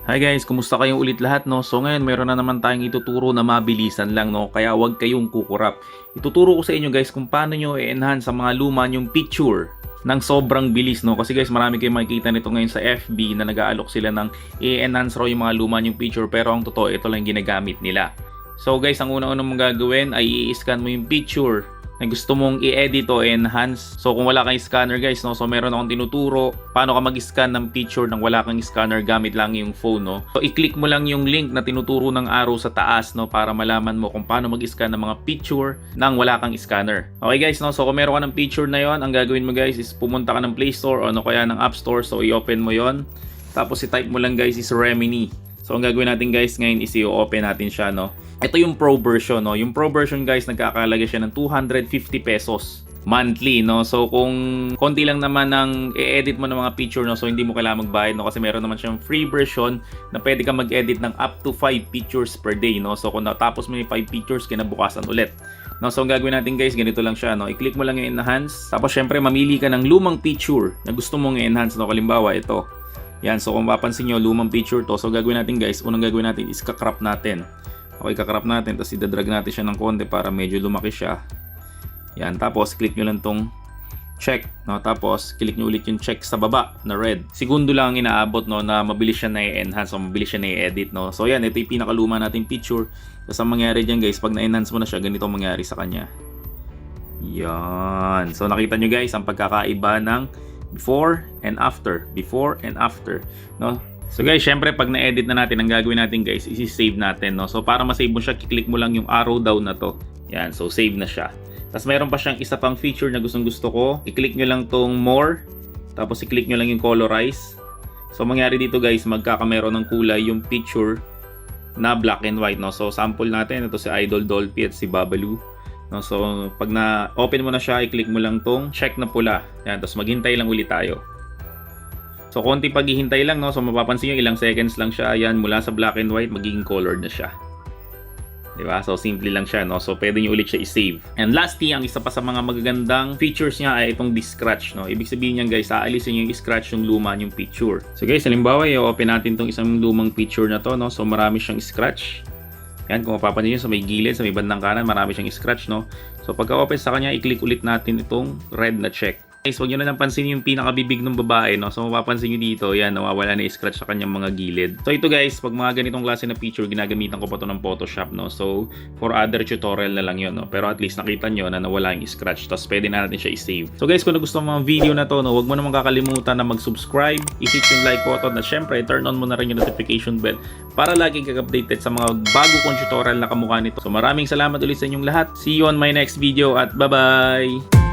Hi guys, kumusta kayong ulit lahat no? So ngayon meron na naman tayong ituturo na mabilisan lang no, kaya wag kayong kukurap. Ituturo ko sa inyo guys kung paano nyo i-enhance sa mga luma yung picture ng sobrang bilis no, kasi guys marami kayong makikita nito ngayon sa FB na nag-aalok sila ng i-enhance raw yung mga luma yung picture, pero ang totoo ito lang ginagamit nila. So guys, ang unang-unang mong gagawin ay i-scan mo yung picture na gusto mong i-edit o enhance. So kung wala kang scanner guys no, so meron akong tinuturo paano ka mag-scan ng picture nang wala kang scanner gamit lang yung phone no. So i-click mo lang yung link na tinuturo ng arrow sa taas no, para malaman mo kung paano mag-scan ng mga picture nang wala kang scanner. Okay guys no, so kung meron ka ng picture na yon, ang gagawin mo guys is pumunta ka ng Play Store o ano kaya ng App Store. So i-open mo yon, tapos i-type mo lang guys is Remini. So ang gagawin natin guys ngayon is i-open natin siya no. Ito yung Pro version no. Yung Pro version guys nagkakalaga siya ng 250 pesos monthly no. So kung konti lang naman ng i-edit mo ng mga picture no, so hindi mo kailangan magbayad no, kasi meron naman siyang free version na pwede kang mag-edit ng up to 5 pictures per day no. So kung natapos mo yung 5 pictures, kinabukasan ulit. No, so ang gagawin natin guys, ganito lang siya no. I-click mo lang yung enhance, tapos syempre mamili ka ng lumang picture na gusto mong i-enhance no. Halimbawa ito. Yan, so kung mapapansin nyo, lumang picture to. So gagawin natin guys, unang gagawin natin is kakrop natin. Okay, kakrop natin, tapos idadrag natin siya ng konti para medyo lumaki siya. Yan, tapos click nyo lang tong check, no? Tapos click nyo ulit yung check sa baba na red. Segundo lang ang inaabot no, na mabilis siya na i-enhance o mabilis siya na i-edit no. So yan, ito yung pinakaluma nating picture. Tapos ang mangyari dyan guys, pag na-enhance mo na siya, ganito ang mangyari sa kanya. Yan, so nakita nyo guys ang pagkakaiba ng before and after no. So guys, syempre pag na-edit na natin, ang gagawin natin guys is i-save natin no. So para ma-save mo siya, kiklik mo lang yung arrow down na to. Yan, so save na siya. Tapos meron pa siyang isa pang feature na gustong gusto ko. I-click nyo lang tong more, tapos i-click nyo lang yung colorize. So mangyari dito guys, magkakameron ng kulay yung picture na black and white no. So sample natin, ito si Idol Dolphy at si Babalu no. So pag na-open mo na siya, i-click mo lang tong check na pula. Yan, tapos maghintay lang ulit tayo. So konti paghihintay lang no. So mapapansin nyo ilang seconds lang siya. Yan, mula sa black and white magiging colored na siya. Diba? So simple lang siya no. So pwede nyo ulit siya i-save. And lastly, ang isa pa sa mga magagandang features niya ay itong di-scratch no. Ibig sabihin niyan guys, aalisin nyo yung scratch yung luma yung picture. So guys, halimbawa i-open natin tong isang lumang picture na to no. So marami siyang scratch. Yan, kung mapapansin nyo sa may gilid, sa may bandang kanan, marami siyang scratch no. So pagka-open sa kanya, i-click ulit natin itong red na check. Guys, huwag nyo na napansin yung pinakabibig ng babae no. So mapapansin nyo dito, yan, nawawala na yung scratch sa kanyang mga gilid. So ito guys, pag mga ganitong klase na picture, ginagamitan ko pa to ng Photoshop no. So for other tutorial na lang yun no. Pero at least nakita nyo na nawala yung scratch. Tapos pwede na natin siya i-save. So guys, kung nagustuhan mo ang video na to no, huwag mo naman kakalimutan na mag-subscribe, i-hit yung like button, at syempre turn on mo na rin yung notification bell para lagi kang updated sa mga bago kong tutorial na kamukha nito. So maraming salamat ulit sa inyong lahat. See you on my next video at bye-bye!